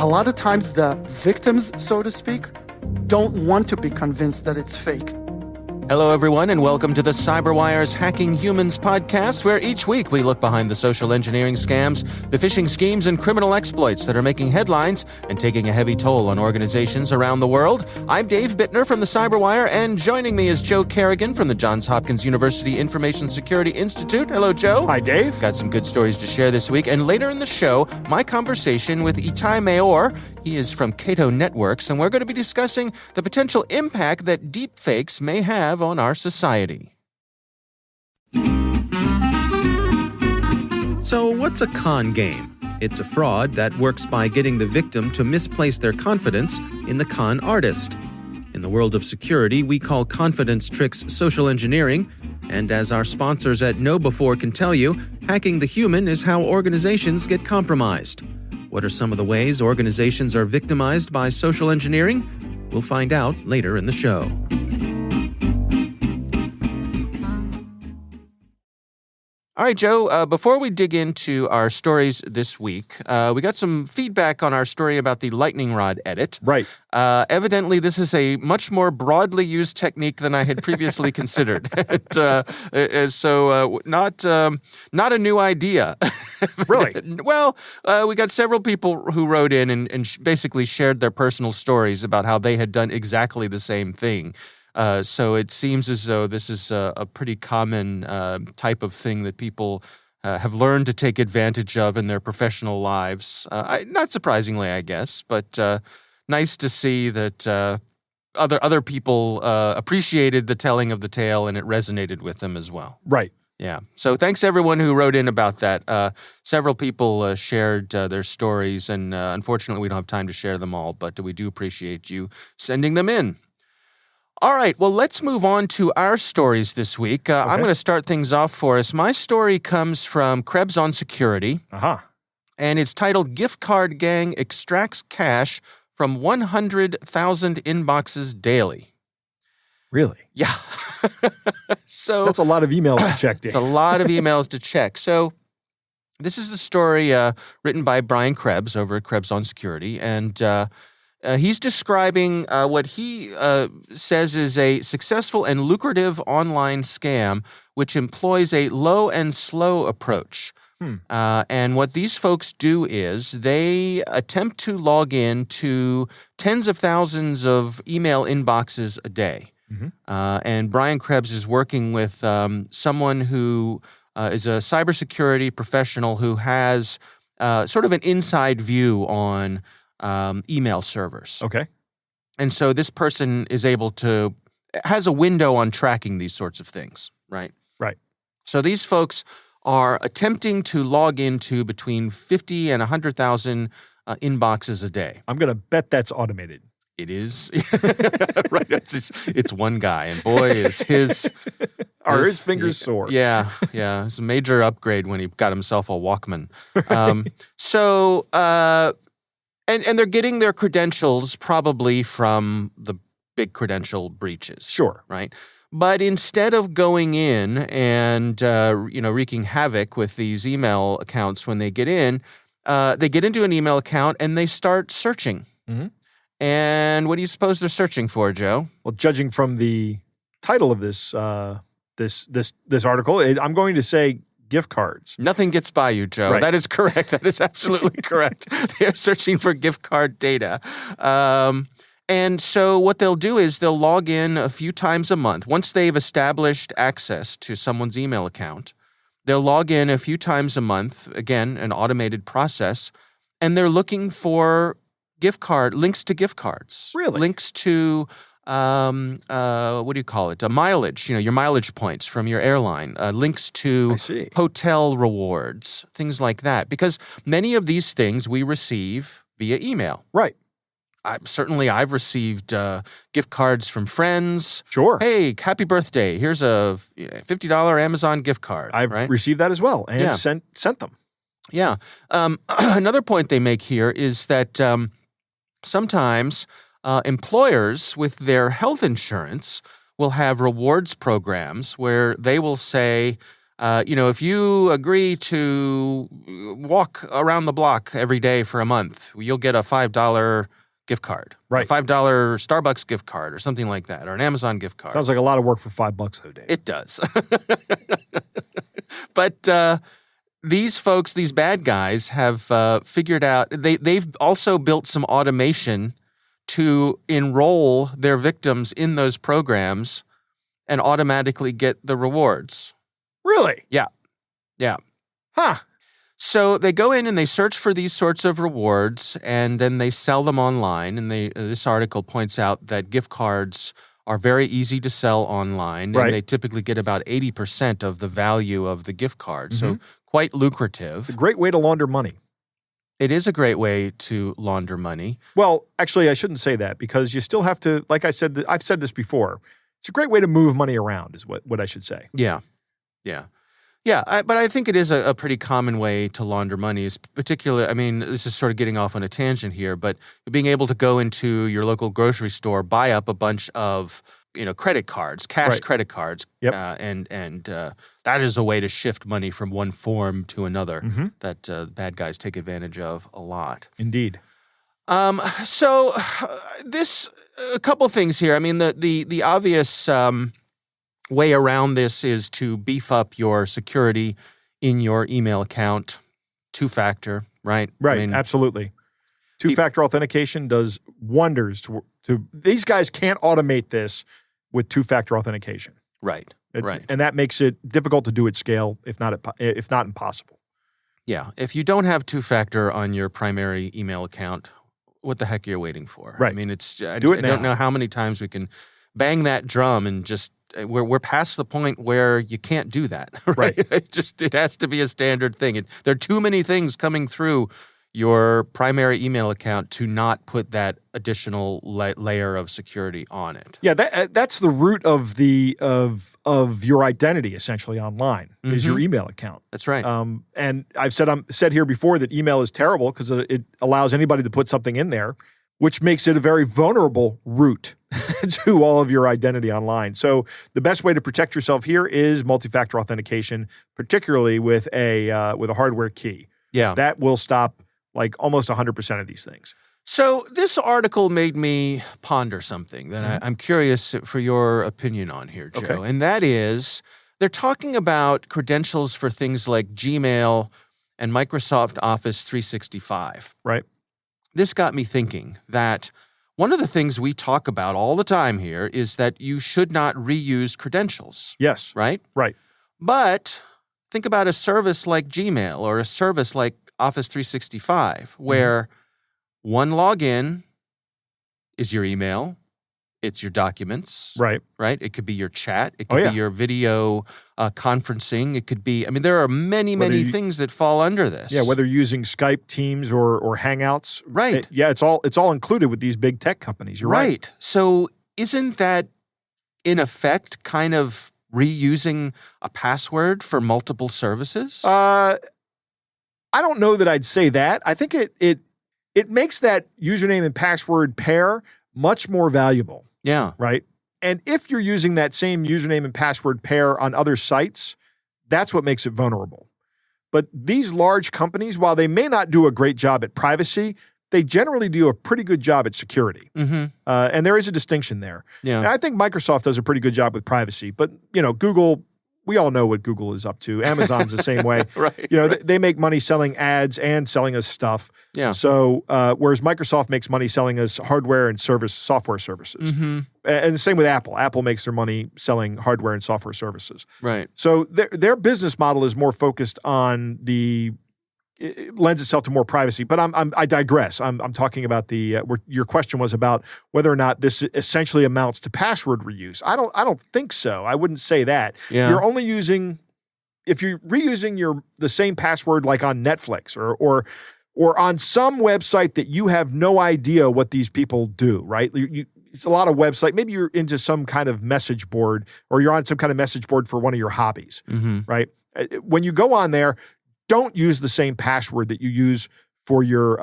lot of times the victims, so to speak, don't want to be convinced that it's fake. Hello, everyone, and welcome to the CyberWire's Hacking Humans podcast, where each week we look behind the social engineering scams, the phishing schemes, and criminal exploits that are making headlines and taking a heavy toll on organizations around the world. I'm Dave Bittner from the CyberWire, and joining me is Joe Kerrigan from the Johns Hopkins University Information Security Institute. Hello, Joe. Hi, Dave. Got some good stories to share this week, and later in the show, my conversation with Etay Maor. He is from Cato Networks, and we're going to be discussing the potential impact that deepfakes may have on our society. So what's a con game? It's a fraud that works by getting the victim to misplace their confidence in the con artist. In the world of security, we call confidence tricks social engineering, and as our sponsors at KnowBe4 can tell you, hacking the human is how organizations get compromised. What are some of the ways organizations are victimized by social engineering? We'll find out later in the show. All right, Joe, before we dig into our stories this week, we got some feedback on our story about the lightning rod edit. Right. Evidently, this is a much more broadly used technique than I had previously considered. So not a new idea. Really? Well, we got several people who wrote in and basically shared their personal stories about how they had done exactly the same thing. So it seems as though this is a pretty common type of thing that people have learned to take advantage of in their professional lives. Not surprisingly, I guess, but nice to see that other people appreciated the telling of the tale and it resonated with them as well. Right. Yeah. So thanks everyone who wrote in about that. Several people shared their stories, and unfortunately we don't have time to share them all, but we do appreciate you sending them in. All right, well, let's move on to our stories this week. Okay. I'm going to start things off for us. My story comes from Krebs on Security, and it's titled Gift Card Gang Extracts Cash from 100,000 Inboxes Daily. Really? Yeah. So that's a lot of emails to check, Dave. It's a lot of emails to check. So this is the story written by Brian Krebs over at Krebs on Security, and he's describing what he says is a successful and lucrative online scam which employs a low and slow approach. And what these folks do is they attempt to log in to tens of thousands of email inboxes a day. And Brian Krebs is working with someone who is a cybersecurity professional who has sort of an inside view on email servers. Okay. And so this person is has a window on tracking these sorts of things, right? Right. So these folks are attempting to log into between 50 and 100,000 inboxes a day. I'm going to bet that's automated. It is. Right. It's one guy, and boy, is his fingers sore. Yeah. It's a major upgrade when he got himself a Walkman. And they're getting their credentials probably from the big credential breaches. Sure. Right? But instead of going in and, wreaking havoc with these email accounts when they get into an email account and they start searching. And what do you suppose they're searching for, Joe? Well, judging from the title of this article, I'm going to say gift cards. Nothing gets by you, Joe. Right. That is correct. That is absolutely correct. They're searching for gift card data. And so what they'll do is they'll log in a few times a month. Once they've established access to someone's email account, they'll log in a few times a month, again, an automated process, and they're looking for links to gift cards. Really? Links to what do you call it? Mileage, your mileage points from your airline, links to hotel rewards, things like that. Because many of these things we receive via email. Right. I've received gift cards from friends. Sure. Hey, happy birthday. Here's a $50 Amazon gift card. I've received that as well and sent them. Yeah. Another point they make here is that sometimes employers with their health insurance will have rewards programs where they will say, if you agree to walk around the block every day for a month, you'll get a $5 gift card, right? A $5 Starbucks gift card or something like that, or an Amazon gift card. Sounds like a lot of work for $5 though, Dave. It does. But these folks, these bad guys, have figured out, they've also built some automation to enroll their victims in those programs and automatically get the rewards. Really? Yeah. Huh. So they go in and they search for these sorts of rewards, and then they sell them online. And this article points out that gift cards are very easy to sell online, right. and they typically get about 80% of the value of the gift card. So quite lucrative. It's a great way to launder money. It is a great way to launder money. Well, actually, I shouldn't say that, because you still have to, like I said, I've said this before, it's a great way to move money around is what I should say. Yeah. But I think it is a pretty common way to launder money. Is particularly, I mean, this is sort of getting off on a tangent here, but being able to go into your local grocery store, buy up a bunch of credit cards, cash credit cards, yep. and that is a way to shift money from one form to another that bad guys take advantage of a lot. Indeed. So a couple things here. I mean, the obvious way around this is to beef up your security in your email account, two-factor, right? Right, I mean, absolutely. Two-factor authentication does wonders to these guys can't automate this with two-factor authentication. Right. And that makes it difficult to do at scale, if not impossible. Yeah. If you don't have two-factor on your primary email account, what the heck are you waiting for? Right. I mean, I don't know how many times we can bang that drum and just we're past the point where you can't do that. Right. It has to be a standard thing. There are too many things coming through your primary email account to not put that additional layer of security on it. Yeah, that's the root of your identity essentially online is your email account. That's right. And I've said here before that email is terrible because it allows anybody to put something in there, which makes it a very vulnerable route to all of your identity online. So the best way to protect yourself here is multi-factor authentication, particularly with a hardware key. Yeah, that will stop like almost 100% of these things. So this article made me ponder something that I'm curious for your opinion on here, Joe. Okay. And that is, they're talking about credentials for things like Gmail and Microsoft Office 365. Right. This got me thinking that one of the things we talk about all the time here is that you should not reuse credentials. Yes. Right? Right. But think about a service like Gmail or a service like Office 365, where one login is your email, it's your documents, right? It could be your chat, it could be your video conferencing, it could be, I mean, there are many things that fall under this. Yeah, whether you're using Skype, Teams, or Hangouts. Right. It's all included with these big tech companies. You're right. So isn't that, in effect, kind of reusing a password for multiple services? I don't know that I'd say that. I think it makes that username and password pair much more valuable. Yeah. Right? And if you're using that same username and password pair on other sites, that's what makes it vulnerable. But these large companies, while they may not do a great job at privacy, they generally do a pretty good job at security. And there is a distinction there. Yeah. And I think Microsoft does a pretty good job with privacy, but Google, we all know what Google is up to. Amazon's the same way. They make money selling ads and selling us stuff. Yeah. So whereas Microsoft makes money selling us hardware and software services. And the same with Apple. Apple makes their money selling hardware and software services. Right. So their business model is more focused on it lends itself to more privacy, but I digress. I'm talking about your question was about whether or not this essentially amounts to password reuse. I don't think so. I wouldn't say that. Yeah. You're only if you're reusing the same password like on Netflix or on some website that you have no idea what these people do, right? It's a lot of website. Maybe you're into some kind of message board or you're on some kind of message board for one of your hobbies, right? When you go on there, don't use the same password that you use for your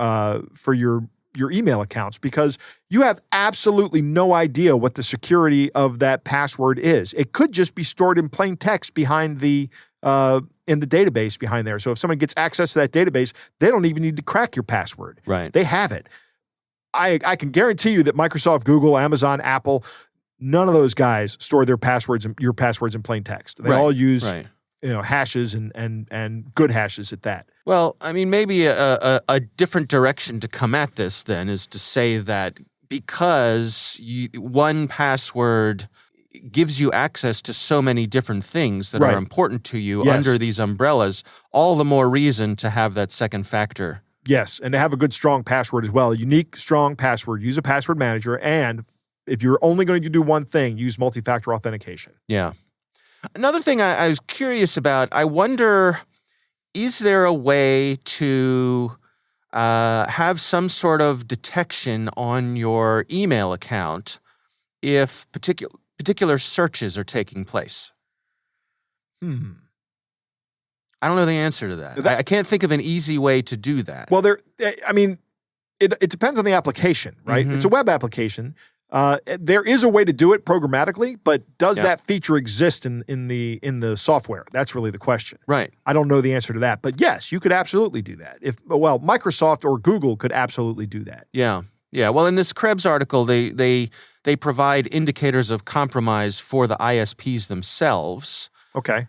your email accounts because you have absolutely no idea what the security of that password is. It could just be stored in plain text behind the in the database behind there. So if someone gets access to that database, they don't even need to crack your password. Right. They have it. I can guarantee you that Microsoft, Google, Amazon, Apple, none of those guys store their passwords and your passwords in plain text. They all use hashes and good hashes at that. Well, I mean, maybe a different direction to come at this then is to say that because one password gives you access to so many different things that are important to you under these umbrellas, all the more reason to have that second factor. Yes, and to have a good, strong password as well. A unique, strong password. Use a password manager, and if you're only going to do one thing, use multi-factor authentication. Yeah. Another thing I was curious about, I wonder, is there a way to have some sort of detection on your email account if particular searches are taking place? I don't know the answer to that. I can't think of an easy way to do that. Well, it depends on the application, right? It's a web application. There is a way to do it programmatically, but does that feature exist in the software? That's really the question. Right. I don't know the answer to that, but yes, you could absolutely do that. Microsoft or Google could absolutely do that. Yeah. Yeah. Well, in this Krebs article, they provide indicators of compromise for the ISPs themselves. Okay.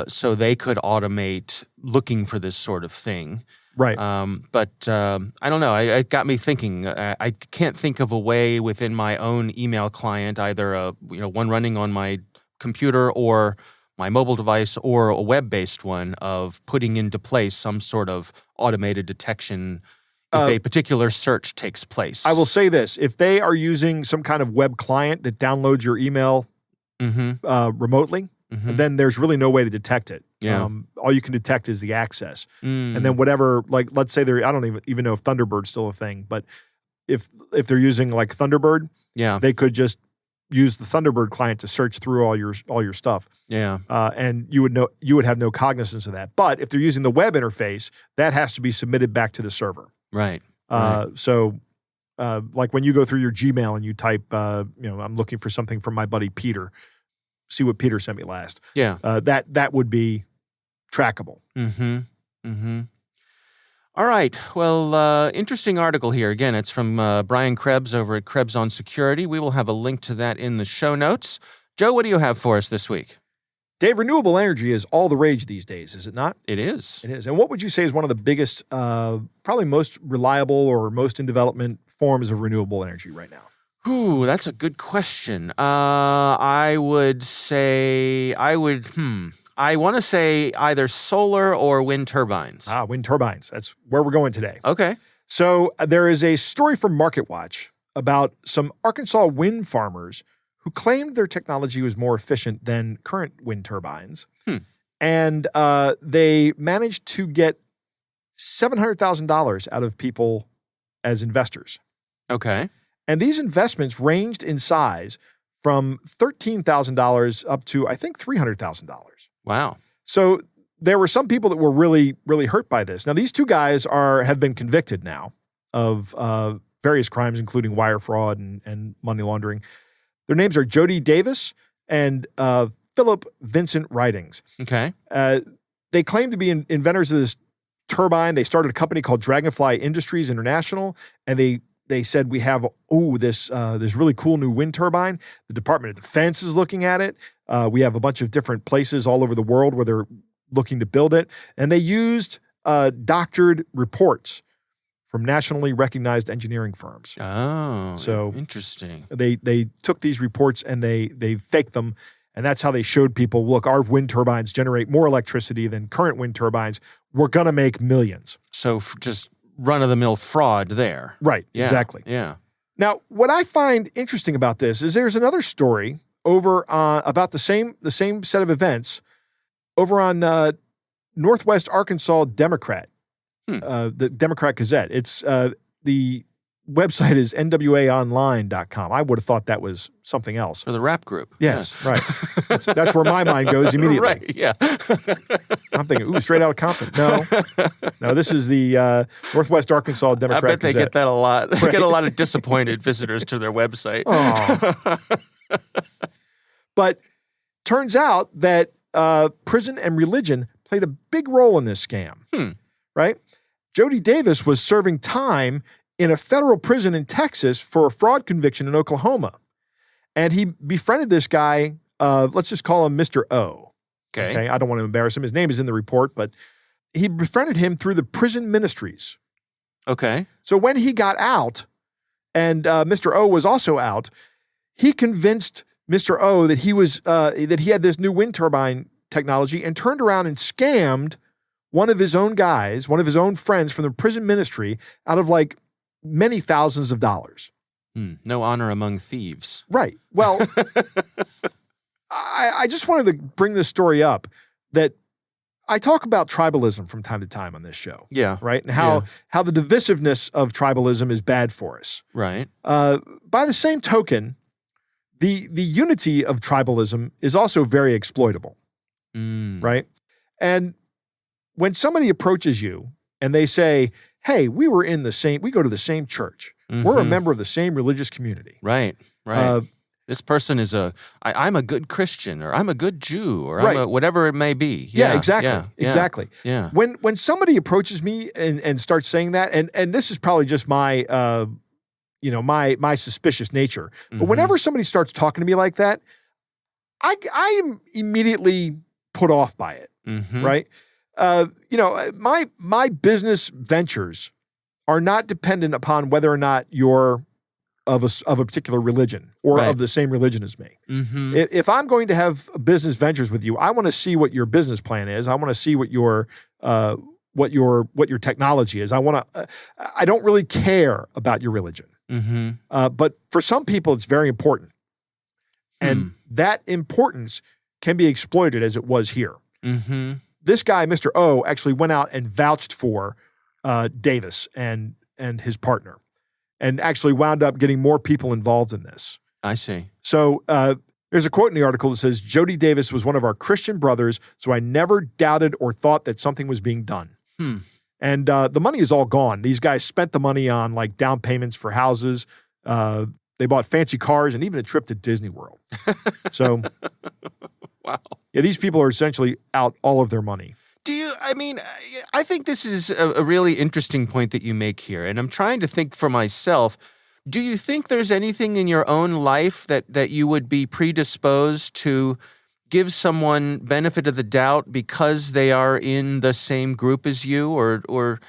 So they could automate looking for this sort of thing. Right. But I don't know. It got me thinking. I can't think of a way within my own email client, either one running on my computer or my mobile device or a web-based one, of putting into place some sort of automated detection if a particular search takes place. I will say this. If they are using some kind of web client that downloads your email remotely, then there's really no way to detect it. Yeah. All you can detect is the access. And then whatever, like, let's say I don't even know if Thunderbird's still a thing, but if they're using like Thunderbird, they could just use the Thunderbird client to search through all your stuff. Yeah. And you would have no cognizance of that. But if they're using the web interface, that has to be submitted back to the server. Right. So like when you go through your Gmail and you type, I'm looking for something from my buddy Peter, see what Peter sent me last. Yeah. That would be trackable. All right. Well, interesting article here. Again, it's from Brian Krebs over at Krebs on Security. We will have a link to that in the show notes. Joe, what do you have for us this week? Dave, renewable energy is all the rage these days, is it not? It is. It is. And what would you say is one of the biggest, probably most reliable or most in development forms of renewable energy right now? Ooh, that's a good question. I want to say either solar or wind turbines. Wind turbines. That's where we're going today. Okay. So there is a story from MarketWatch about some Arkansas wind farmers who claimed their technology was more efficient than current wind turbines. And they managed to get $700,000 out of people as investors. Okay. And these investments ranged in size from $13,000 up to, I think, $300,000. Wow. So there were some people that were really, really hurt by this. Now, these two guys have been convicted now of various crimes, including wire fraud and money laundering. Their names are Jody Davis and Philip Vincent Ridings. Okay. They claim to be inventors of this turbine. They started a company called Dragonfly Industries International, and they said, we have this really cool new wind turbine. The Department of Defense is looking at it. We have a bunch of different places all over the world where they're looking to build it. And they used doctored reports from nationally recognized engineering firms. Oh, so interesting. They took these reports and they faked them. And that's how they showed people, look, our wind turbines generate more electricity than current wind turbines. We're going to make millions. So just run-of-the-mill fraud there. Right, exactly. Yeah. Now, what I find interesting about this is there's another story over about the same set of events over on Northwest Arkansas Democrat, the Democrat Gazette. It's the website is nwaonline.com. I would have thought that was something else. For the rap group. Yes, right. That's where my mind goes immediately. Right, yeah. I'm thinking, ooh, straight out of Compton. No, this is the Northwest Arkansas Democrat I bet they Gazette. get that a lot. They Right. get a lot of disappointed visitors to their website. Oh. But turns out that prison and religion played a big role in this scam, right? Jody Davis was serving time in a federal prison in Texas for a fraud conviction in Oklahoma. And he befriended this guy, let's just call him Mr. O. Okay. I don't want to embarrass him. His name is in the report, but he befriended him through the prison ministries. Okay. So when he got out, and Mr. O was also out, he convinced Mr. O that he had this new wind turbine technology and turned around and scammed one of his own guys, one of his own friends from the prison ministry out of like many thousands of dollars. No honor among thieves. Right. Well, I just wanted to bring this story up that I talk about tribalism from time to time on this show. Yeah. Right. And how the divisiveness of tribalism is bad for us. Right. By the same token, the unity of tribalism is also very exploitable. Right. And when somebody approaches you and they say, hey, we go to the same church. We're a member of the same religious community. Right. This person is I'm a good Christian, or I'm a good Jew, or I'm a whatever it may be. Yeah, exactly. Exactly. Yeah. When somebody approaches me and starts saying that, and this is probably just my my suspicious nature, but whenever somebody starts talking to me like that, I am immediately put off by it. Right. My business ventures are not dependent upon whether or not you're of a particular religion or of the same religion as me. If I'm going to have business ventures with you, I want to see what your business plan is. I want to see what your technology is. I don't really care about your religion. But for some people, it's very important. And that importance can be exploited as it was here. This guy, Mr. O, actually went out and vouched for Davis and his partner, and actually wound up getting more people involved in this. I see. So there's a quote in the article that says, Jody Davis was one of our Christian brothers, so I never doubted or thought that something was being done. And the money is all gone. These guys spent the money on like down payments for houses. They bought fancy cars and even a trip to Disney World. So, wow. Yeah, these people are essentially out all of their money. I think this is a really interesting point that you make here, and I'm trying to think for myself. Do you think there's anything in your own life that you would be predisposed to give someone benefit of the doubt because they are in the same group as you, or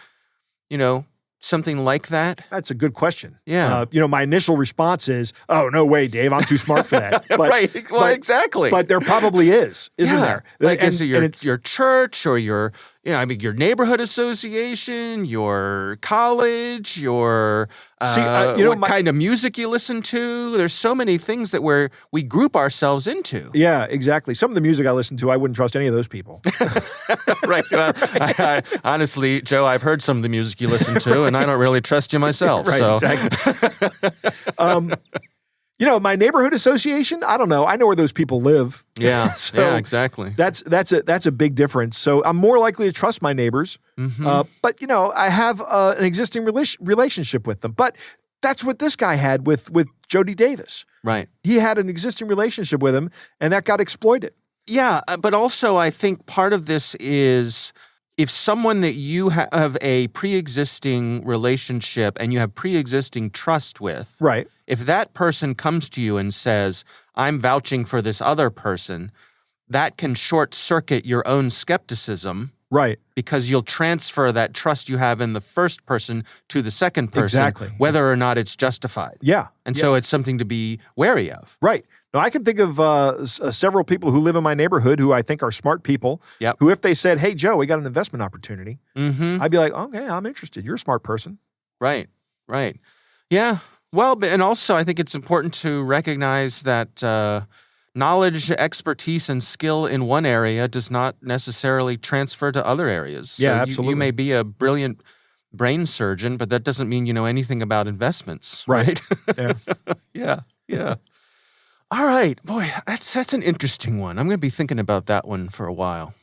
something like that? That's a good question. Yeah. My initial response is, oh, no way, Dave. I'm too smart for that. But, right. Well, exactly. But there probably is, isn't there? Like, is it your church or your neighborhood association, your college, your what kind of music you listen to? There's so many things that we group ourselves into. Yeah, exactly. Some of the music I listen to, I wouldn't trust any of those people. Right. Well, honestly, Joe, I've heard some of the music you listen to, and I don't really trust you myself. Right, so. Exactly. My neighborhood association, I don't know. I know where those people live. Yeah, so yeah, exactly. That's a big difference. So I'm more likely to trust my neighbors. But, I have an existing relationship with them. But that's what this guy had with Jody Davis. Right. He had an existing relationship with him, and that got exploited. Yeah, but also I think part of this is if someone that you have a pre-existing relationship and you have pre-existing trust with, right? If that person comes to you and says, I'm vouching for this other person, that can short-circuit your own skepticism. Right. Because you'll transfer that trust you have in the first person to the second person, exactly, whether or not it's justified. Yeah. And so it's something to be wary of. Right. Now, I can think of several people who live in my neighborhood who I think are smart people, who if they said, hey, Joe, we got an investment opportunity, I'd be like, okay, I'm interested. You're a smart person. Right. Right. Yeah. Well, and also I think it's important to recognize that knowledge, expertise, and skill in one area does not necessarily transfer to other areas. Yeah, so absolutely. You may be a brilliant brain surgeon, but that doesn't mean you know anything about investments, Right. Yeah. Yeah. All right. Boy, that's an interesting one. I'm going to be thinking about that one for a while.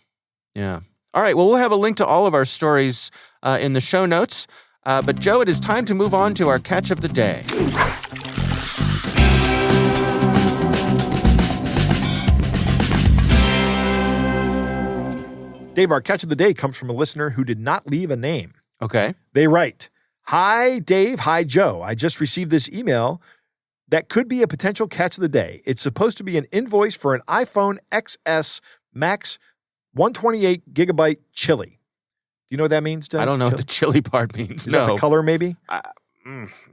Yeah. All right. Well, we'll have a link to all of our stories in the show notes. But Joe, it is time to move on to our catch of the day. Dave, our catch of the day comes from a listener who did not leave a name. Okay. They write, "Hi, Dave. Hi, Joe. I just received this email that could be a potential catch of the day. It's supposed to be an invoice for an iPhone XS Max 128 gigabyte chili." Do you know what that means, Doug? I don't know what the chili part means. Is that the color, maybe?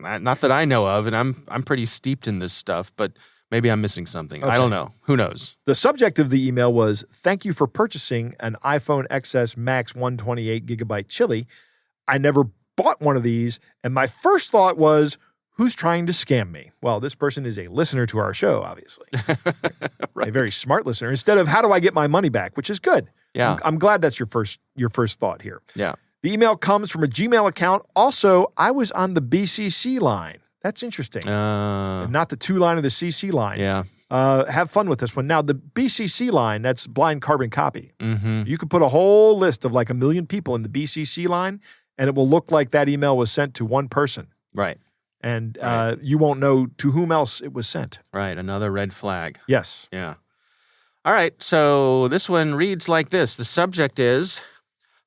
Not that I know of, and I'm pretty steeped in this stuff, but maybe I'm missing something. Okay. I don't know. Who knows? The subject of the email was, "Thank you for purchasing an iPhone XS Max 128 gigabyte chili. I never bought one of these, and my first thought was, who's trying to scam me?" Well, this person is a listener to our show, obviously. Right. A very smart listener. Instead of, how do I get my money back? Which is good. Yeah. I'm glad that's your first thought here. Yeah. The email comes from a Gmail account. Also, I was on the BCC line. That's interesting. And not the 2 line or the CC line. Yeah. Have fun with this one. Now, the BCC line, that's blind carbon copy. Mm-hmm. You could put a whole list of like 1 million people in the BCC line, and it will look like that email was sent to one person. Right. And you won't know to whom else it was sent. Right. Another red flag. Yes. Yeah. All right. So this one reads like this. The subject is,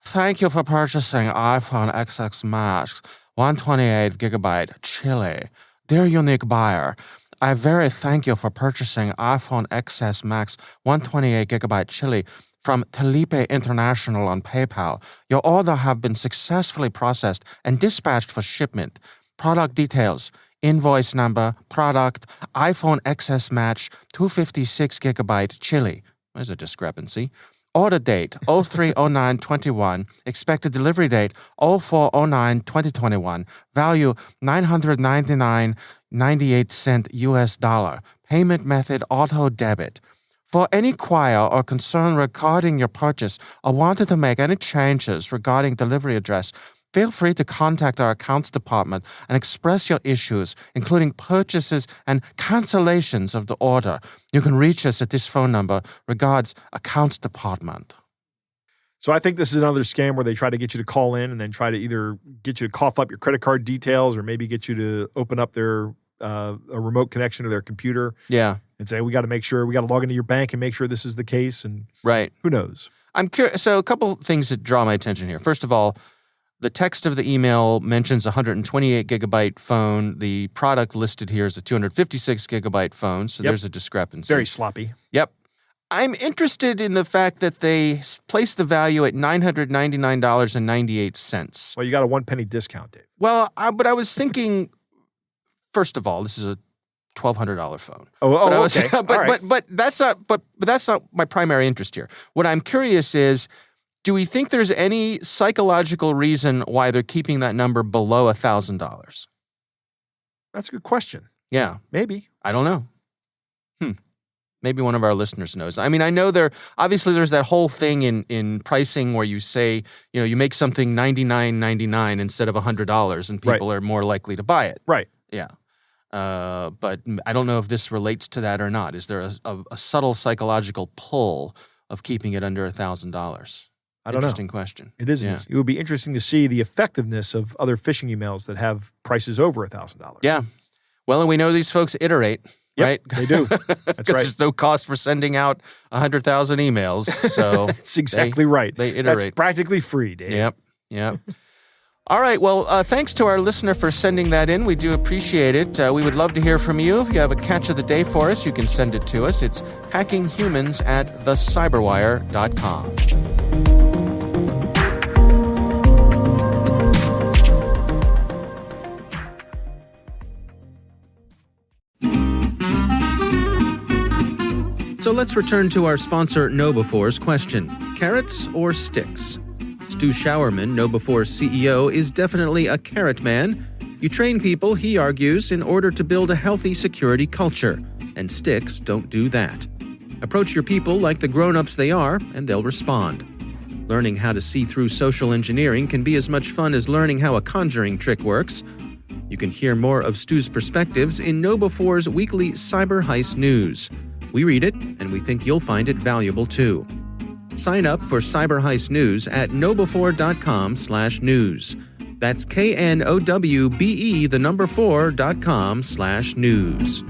"Thank you for purchasing iPhone XS Max 128 gigabyte chili. Dear unique buyer, I very thank you for purchasing iPhone XS Max 128 gigabyte chili from Felipe International on PayPal. Your order have been successfully processed and dispatched for shipment. Product details, invoice number, product, iPhone XS Max 256 gigabyte chili." There's a discrepancy. Order date 030921. Expected delivery date 04092021. Value $999.98 US dollar. Payment method auto debit. For any query or concern regarding your purchase or wanted to make any changes regarding delivery address, feel free to contact our accounts department and express your issues, including purchases and cancellations of the order. You can reach us at this phone number. Regards, accounts department. So I think this is another scam where they try to get you to call in and then try to either get you to cough up your credit card details or maybe get you to open up their a remote connection to their computer. Yeah. And say, we got to log into your bank and make sure this is the case. And right. Who knows? I'm curious. So a couple things that draw my attention here. First of all, the text of the email mentions a 128 gigabyte phone. The product listed here is a 256 gigabyte phone. So there's a discrepancy. Very sloppy. Yep. I'm interested in the fact that they placed the value at $999.98. Well, you got a 1 penny discount, Dave. Well, but I was thinking, first of all, this is a $1,200 phone. Okay. But that's not my primary interest here. What I'm curious is, do we think there's any psychological reason why they're keeping that number below $1,000? That's a good question. Yeah. Maybe. I don't know. Maybe one of our listeners knows. I mean, I know there's that whole thing in pricing where you say, you make something $99.99 instead of $100 and people are more likely to buy it. Right. Yeah. But I don't know if this relates to that or not. Is there a subtle psychological pull of keeping it under $1,000? I don't know. Interesting question. It is. Yeah. It would be interesting to see the effectiveness of other phishing emails that have prices over $1,000. Yeah. Well, and we know these folks iterate, right? They do. That's right. Because there's no cost for sending out 100,000 emails. So that's exactly right. They iterate. That's practically free, Dave. Yep. All right. Well, thanks to our listener for sending that in. We do appreciate it. We would love to hear from you. If you have a catch of the day for us, you can send it to us. It's hackinghumans@thecyberwire.com. So let's return to our sponsor, KnowBefore's question. Carrots or sticks? Stu Showerman, KnowBefore's CEO, is definitely a carrot man. You train people, he argues, in order to build a healthy security culture. And sticks don't do that. Approach your people like the grown-ups they are, and they'll respond. Learning how to see through social engineering can be as much fun as learning how a conjuring trick works. You can hear more of Stu's perspectives in KnowBe4's weekly Cyber Heist News. We read it, and we think you'll find it valuable too. Sign up for Cyber Heist News at knowbe4.com/news. That's knowbe4.com/news.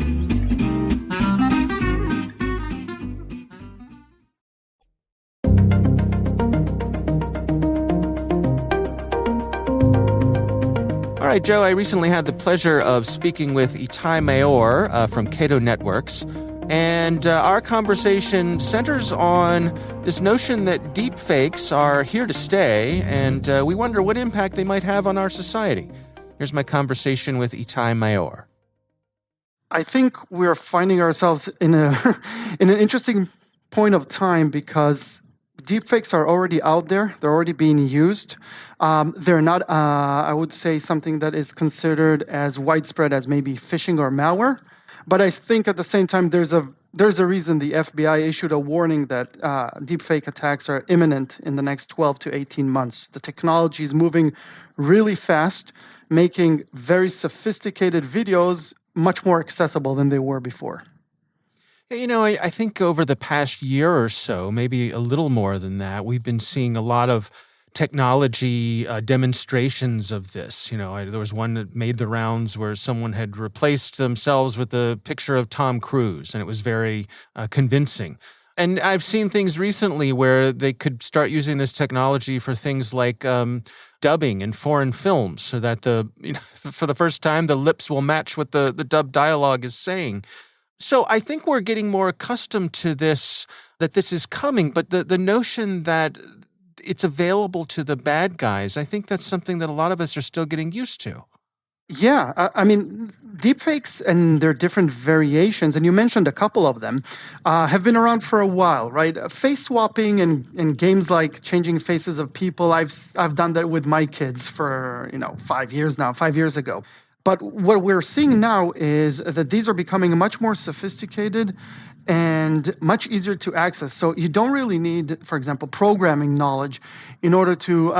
All right, Joe, I recently had the pleasure of speaking with Etay Maor from Cato Networks, and our conversation centers on this notion that deepfakes are here to stay, and we wonder what impact they might have on our society. Here's my conversation with Etay Maor. I think we're finding ourselves in an interesting point of time because deepfakes are already out there. They're already being used. They're not, I would say, something that is considered as widespread as maybe phishing or malware. But I think at the same time, there's a reason the FBI issued a warning that deepfake attacks are imminent in the next 12 to 18 months. The technology is moving really fast, making very sophisticated videos much more accessible than they were before. You know, I think over the past year or so, maybe a little more than that, we've been seeing a lot of technology demonstrations of this. You know, there was one that made the rounds where someone had replaced themselves with a picture of Tom Cruise, and it was very convincing. And I've seen things recently where they could start using this technology for things like dubbing in foreign films, so that for the first time the lips will match what the dubbed dialogue is saying. So I think we're getting more accustomed to this, that this is coming, but the notion that it's available to the bad guys, I think that's something that a lot of us are still getting used to. Yeah, I mean, deepfakes and their different variations, and you mentioned a couple of them, have been around for a while, right? Face swapping and games like changing faces of people, I've done that with my kids for 5 years now, 5 years ago. But what we're seeing now is that these are becoming much more sophisticated and much easier to access. So you don't really need, for example, programming knowledge in order to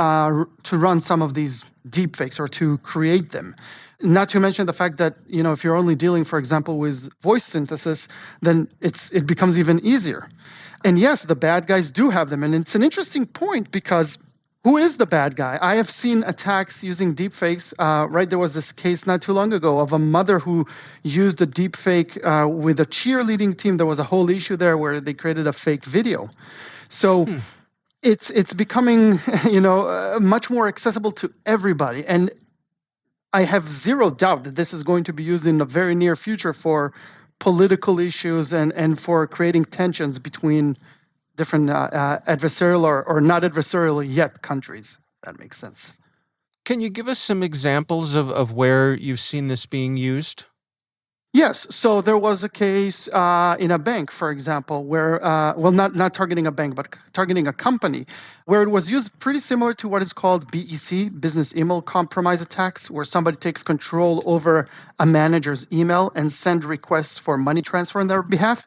run some of these deepfakes or to create them. Not to mention the fact that, if you're only dealing, for example, with voice synthesis, then it becomes even easier. And yes, the bad guys do have them. And it's an interesting point because who is the bad guy? I have seen attacks using deepfakes. Right, there was this case not too long ago of a mother who used a deepfake with a cheerleading team. There was a whole issue there where they created a fake video. So it's becoming, much more accessible to everybody. And I have zero doubt that this is going to be used in the very near future for political issues and for creating tensions between different adversarial or not adversarial yet countries. That makes sense. Can you give us some examples of where you've seen this being used? Yes. So there was a case in a bank, for example, where, not targeting a bank, but targeting a company, where it was used pretty similar to what is called BEC, business email compromise attacks, where somebody takes control over a manager's email and send requests for money transfer on their behalf.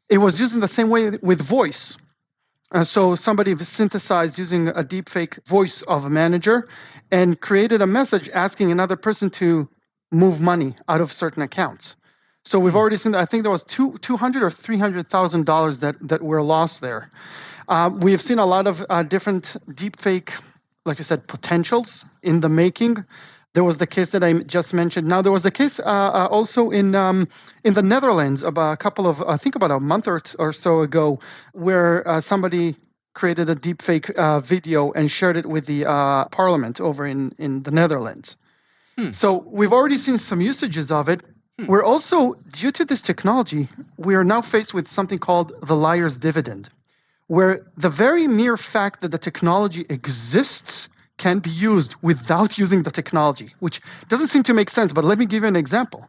It was used in the same way with voice. So somebody synthesized using a deepfake voice of a manager and created a message asking another person to move money out of certain accounts. So we've already seen that. I think there was $200,000 or $300,000 that were lost there. We have seen a lot of different deepfake, like you said, potentials in the making. There was the case that I just mentioned. Now, there was a case also in the Netherlands about about a month or so ago, where somebody created a deepfake video and shared it with the parliament over in the Netherlands. So we've already seen some usages of it. We're also, due to this technology, we are now faced with something called the liar's dividend, where the very mere fact that the technology exists can be used without using the technology, which doesn't seem to make sense, but let me give you an example.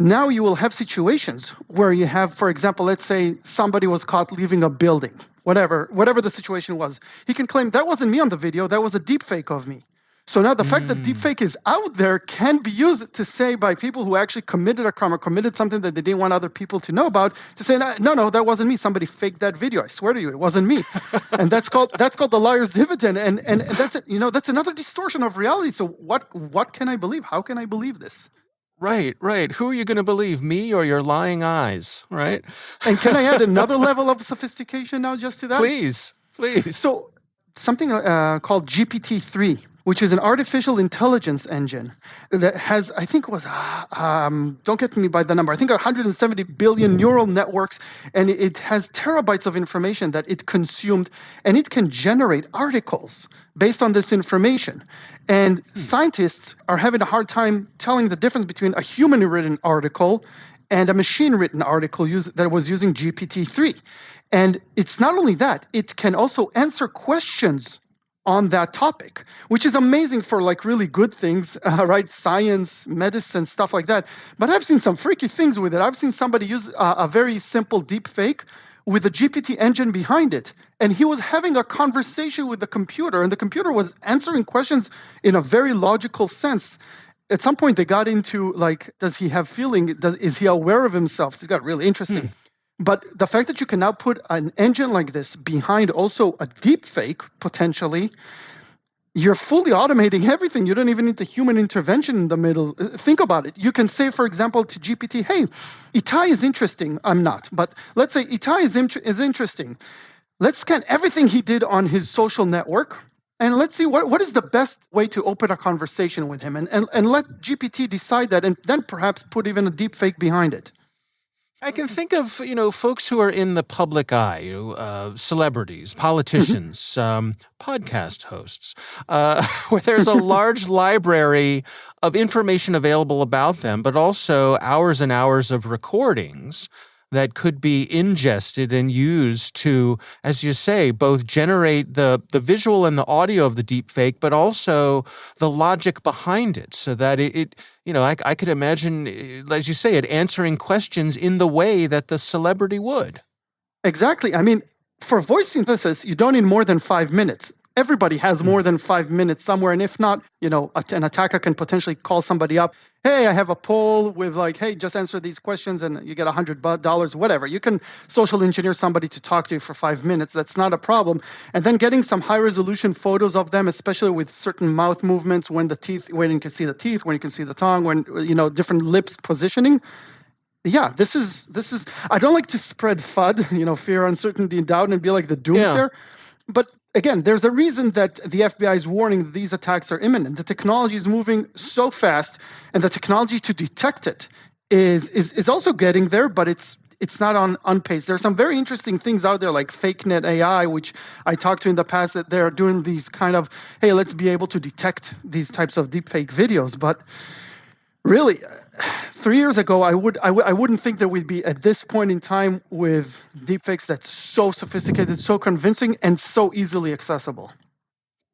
Now you will have situations where you have, for example, let's say somebody was caught leaving a building, whatever the situation was. He can claim, that wasn't me on the video, that was a deep fake of me. So now the fact that deepfake is out there can be used to say by people who actually committed a crime or committed something that they didn't want other people to know about, to say, no, that wasn't me. Somebody faked that video. I swear to you, it wasn't me. And that's called the liar's dividend. And that's it. That's another distortion of reality. So what can I believe? How can I believe this? Right. Who are you going to believe, me or your lying eyes, right? And can I add another level of sophistication now just to that? Please. So something called GPT-3, which is an artificial intelligence engine that has, I think it was, don't get me by the number, I think 170 billion neural networks, and it has terabytes of information that it consumed, and it can generate articles based on this information. And scientists are having a hard time telling the difference between a human-written article and a machine-written article that was using GPT-3. And it's not only that, it can also answer questions on that topic, which is amazing for like really good things, right? Science, medicine, stuff like that. But I've seen some freaky things with it. I've seen somebody use a very simple deep fake with a GPT engine behind it. And he was having a conversation with the computer, and the computer was answering questions in a very logical sense. At some point, they got into like, does he have feeling? Is he aware of himself? So it got really interesting. But the fact that you can now put an engine like this behind also a deep fake, potentially, you're fully automating everything. You don't even need the human intervention in the middle. Think about it. You can say, for example, to GPT, hey, Etay is interesting. I'm not. But let's say Etay is interesting. Let's scan everything he did on his social network. And let's see what is the best way to open a conversation with him. And let GPT decide that, and then perhaps put even a deep fake behind it. I can think of, folks who are in the public eye, celebrities, politicians, podcast hosts, where there's a large library of information available about them, but also hours and hours of recordings that could be ingested and used to, as you say, both generate the visual and the audio of the deepfake, but also the logic behind it, so that I could imagine, as you say, it answering questions in the way that the celebrity would. Exactly. I mean, for voice synthesis, you don't need more than 5 minutes. Everybody has more than 5 minutes somewhere. And if not, an attacker can potentially call somebody up. Hey, I have a poll with hey, just answer these questions and you get $100, whatever. You can social engineer somebody to talk to you for 5 minutes. That's not a problem. And then getting some high resolution photos of them, especially with certain mouth movements, when you can see the teeth, when you can see the tongue, when, different lips positioning. Yeah, this is, I don't like to spread FUD, fear, uncertainty, and doubt, and be like the doomsayer. But again, there's a reason that the FBI is warning that these attacks are imminent. The technology is moving so fast, and the technology to detect it is also getting there, but it's not on pace. There are some very interesting things out there like FakeNet AI, which I talked to in the past, that they're doing these kind of, hey, let's be able to detect these types of deepfake videos. But really, 3 years ago, I wouldn't think that we'd be at this point in time with deepfakes that's so sophisticated, so convincing, and so easily accessible.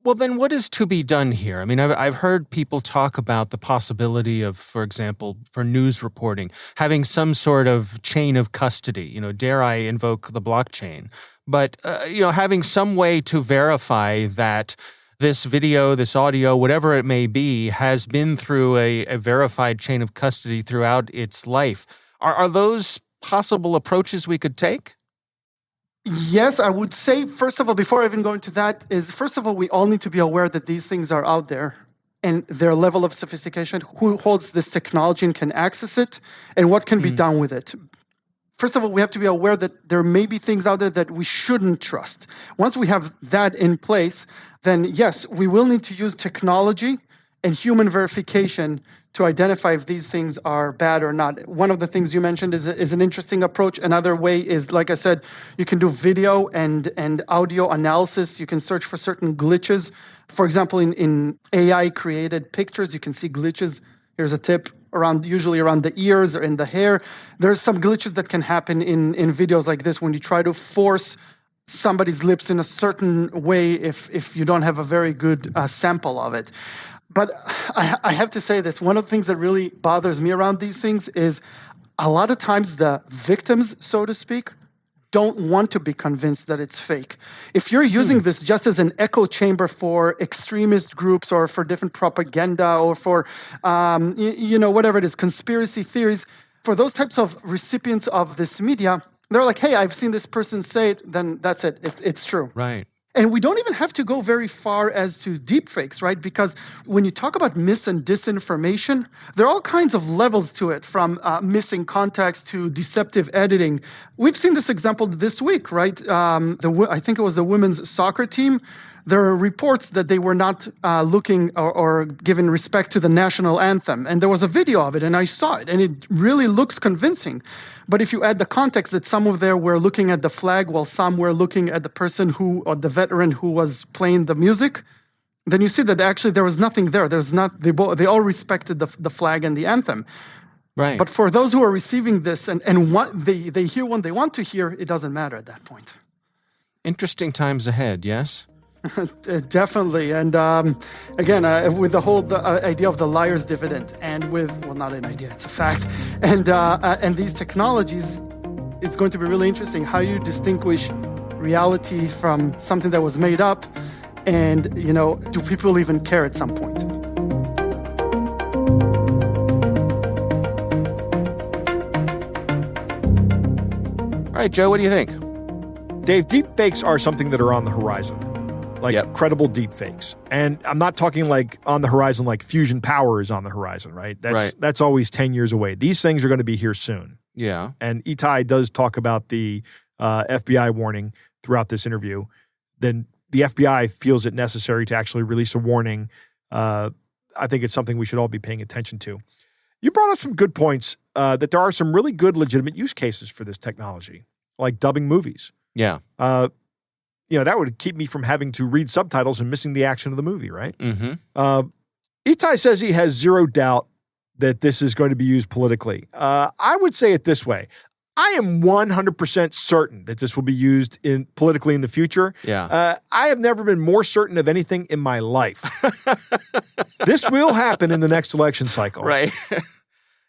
Well, then what is to be done here? I mean, I've heard people talk about the possibility of, for example, for news reporting, having some sort of chain of custody, dare I invoke the blockchain, but, having some way to verify that this video, this audio, whatever it may be, has been through a verified chain of custody throughout its life. Are those possible approaches we could take? Yes, I would say, first of all, before I even go into that, first of all, we all need to be aware that these things are out there and their level of sophistication, who holds this technology and can access it, and what can be done with it. First of all, we have to be aware that there may be things out there that we shouldn't trust. Once we have that in place, then yes, we will need to use technology and human verification to identify if these things are bad or not. One of the things you mentioned is an interesting approach. Another way is, like I said, you can do video and audio analysis. You can search for certain glitches. For example, in AI-created pictures, you can see glitches. Here's a tip. Usually around the ears or in the hair. There's some glitches that can happen in videos like this when you try to force somebody's lips in a certain way if you don't have a very good sample of it. But I have to say this. One of the things that really bothers me around these things is a lot of times the victims, so to speak, don't want to be convinced that it's fake. If you're using this just as an echo chamber for extremist groups or for different propaganda or for, whatever it is, conspiracy theories, for those types of recipients of this media, they're like, hey, I've seen this person say it, then that's it. It's true. Right. And we don't even have to go very far as to deepfakes, right? Because when you talk about mis and disinformation, there are all kinds of levels to it, from missing context to deceptive editing. We've seen this example this week, right? I think it was the women's soccer team. There are reports that they were not looking or giving respect to the national anthem. And there was a video of it, and I saw it, and it really looks convincing. But if you add the context that some of them were looking at the flag while some were looking at the person or the veteran who was playing the music, then you see that actually there was nothing there. They all respected the flag and the anthem. Right. But for those who are receiving this and what they hear what they want to hear, it doesn't matter at that point. Interesting times ahead, yes? Definitely. And again, with the whole idea of the liar's dividend, and not an idea, it's a fact, and these technologies, it's going to be really interesting how you distinguish reality from something that was made up, and, do people even care at some point? All right, Joe, what do you think? Dave, deepfakes are something that are on the horizon. Credible deepfakes. And I'm not talking like on the horizon like fusion power is on the horizon, right? That's always 10 years away. These things are going to be here soon. Yeah. And Etay does talk about the FBI warning throughout this interview. Then the FBI feels it necessary to actually release a warning. I think it's something we should all be paying attention to. You brought up some good points that there are some really good legitimate use cases for this technology, like dubbing movies. Yeah. That would keep me from having to read subtitles and missing the action of the movie, right? Mm-hmm. Etay says he has zero doubt that this is going to be used politically. I would say it this way. I am 100% certain that this will be used politically in the future. Yeah. I have never been more certain of anything in my life. This will happen in the next election cycle. Right.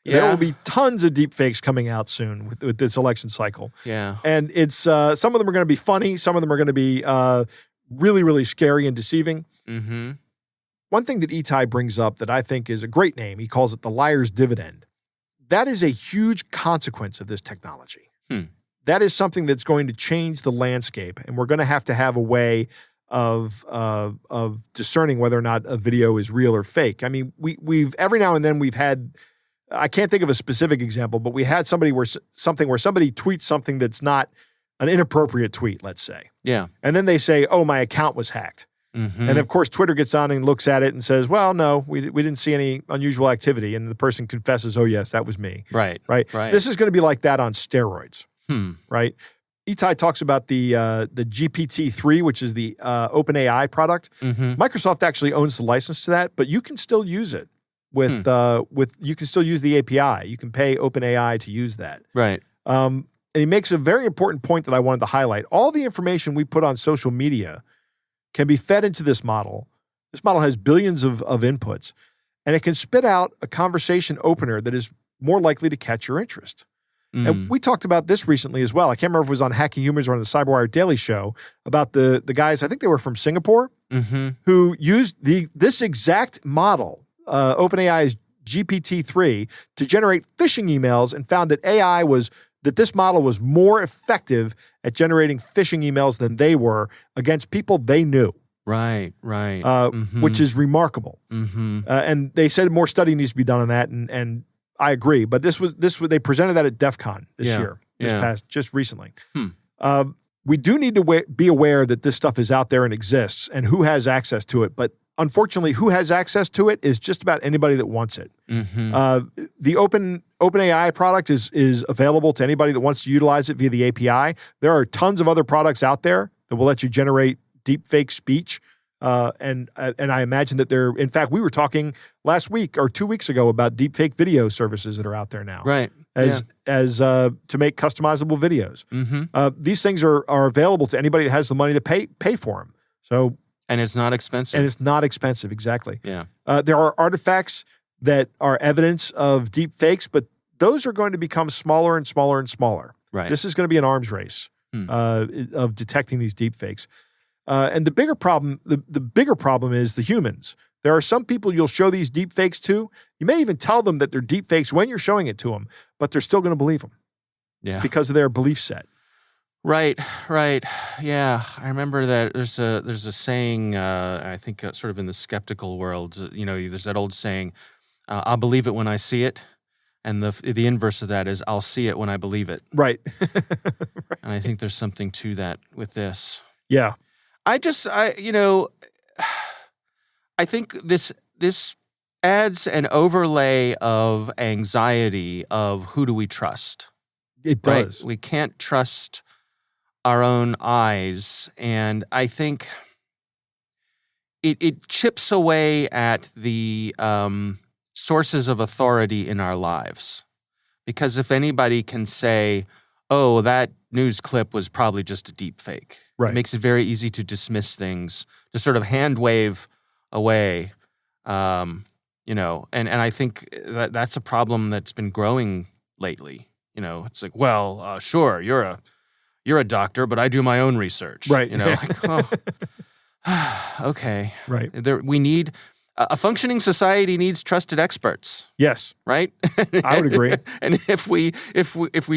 There will be tons of deepfakes coming out soon with this election cycle. Yeah. And it's some of them are going to be funny. Some of them are going to be really, really scary and deceiving. Mm-hmm. One thing that Etay brings up that I think is a great name, he calls it the liar's dividend. That is a huge consequence of this technology. That is something that's going to change the landscape, and we're going to have a way of discerning whether or not a video is real or fake. I mean, we've every now and then we've had, I can't think of a specific example, but we had somebody where somebody tweets something that's not an inappropriate tweet, let's say. Yeah. And then they say, oh, my account was hacked. Mm-hmm. And of course, Twitter gets on and looks at it and says, well, no, we didn't see any unusual activity. And the person confesses, oh, yes, that was me. Right. This is going to be like that on steroids. Right. Etay talks about the GPT-3, which is the OpenAI product. Mm-hmm. Microsoft actually owns the license to that, but you can still use it with you can still use the API. You can pay OpenAI to use that. Right. And he makes a very important point that I wanted to highlight. All the information we put on social media can be fed into this model. This model has billions of inputs, and it can spit out a conversation opener that is more likely to catch your interest. And we talked about this recently as well. I can't remember if it was on Hacking Humans or on the CyberWire Daily Show about the guys, I think they were from Singapore, who used this exact model, OpenAI's GPT-3, to generate phishing emails, and found that this model was more effective at generating phishing emails than they were against people they knew. Right. Which is remarkable. And they said more study needs to be done on that, and I agree. But they presented that at DEF CON this year, just recently. We do need to be aware that this stuff is out there and exists, and who has access to it. But unfortunately, who has access to it is just about anybody that wants it. The OpenAI product is available to anybody that wants to utilize it via the API. There are tons of other products out there that will let you generate deepfake speech. And I imagine that in fact, we were talking last week or 2 weeks ago about deepfake video services that are out there now. Right. As to make customizable videos. These things are available to anybody that has the money to pay for them. So. And it's not expensive. Exactly. Yeah. There are artifacts that are evidence of deep fakes, but those are going to become smaller and smaller and smaller. Right. This is going to be an arms race. of detecting these deepfakes. And the bigger problem, the bigger problem is the humans. There are some people you'll show these deepfakes to. You may even tell them that they're deepfakes when you're showing it to them, but they're still going to believe them. Yeah. Because of their belief set. Right. Yeah, I remember that there's a saying, I think sort of in the skeptical world, there's that old saying, I'll believe it when I see it. And the inverse of that is I'll see it when I believe it. Right. And I think there's something to that with this. Yeah. I think this adds an overlay of anxiety of who do we trust. It does. Right? We can't trust our own eyes, and I think it chips away at the sources of authority in our lives. Because if anybody can say, oh, that news clip was probably just a deep fake, right. It makes it very easy to dismiss things, to sort of hand wave away, and I think that's a problem that's been growing lately. It's like, well, sure, you're a doctor, but I do my own research. Right. Okay. Right. We need a functioning society needs trusted experts. Yes. Right? I would agree. And if we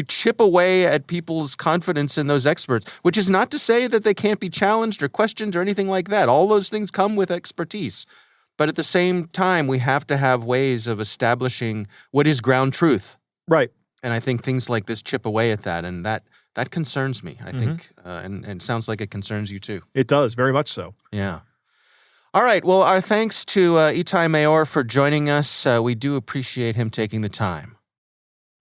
chip away at people's confidence in those experts, which is not to say that they can't be challenged or questioned or anything like that. All those things come with expertise. But at the same time, we have to have ways of establishing what is ground truth. Right. And I think things like this chip away at that, and that concerns me, I think, and it sounds like it concerns you too. It does, very much so. Yeah. All right, well, our thanks to Etay Maor for joining us. We do appreciate him taking the time.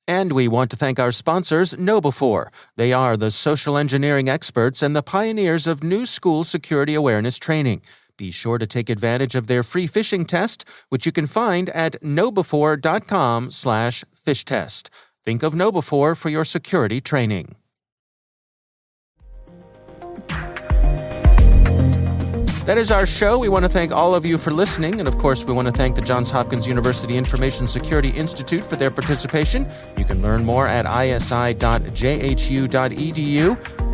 And we want to thank our sponsors, KnowBe4. They are the social engineering experts and the pioneers of new school security awareness training. Be sure to take advantage of their free phishing test, which you can find at knowbe4.com/phish test. Think of KnowBe4 for your security training. That is our show. We want to thank all of you for listening. And of course, we want to thank the Johns Hopkins University Information Security Institute for their participation. You can learn more at isi.jhu.edu.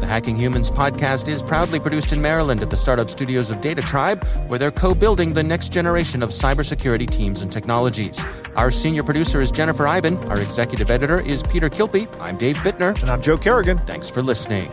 The Hacking Humans podcast is proudly produced in Maryland at the startup studios of Data Tribe, where they're co-building the next generation of cybersecurity teams and technologies. Our senior producer is Jennifer Iben. Our executive editor is Peter Kilpie. I'm Dave Bittner. And I'm Joe Kerrigan. Thanks for listening.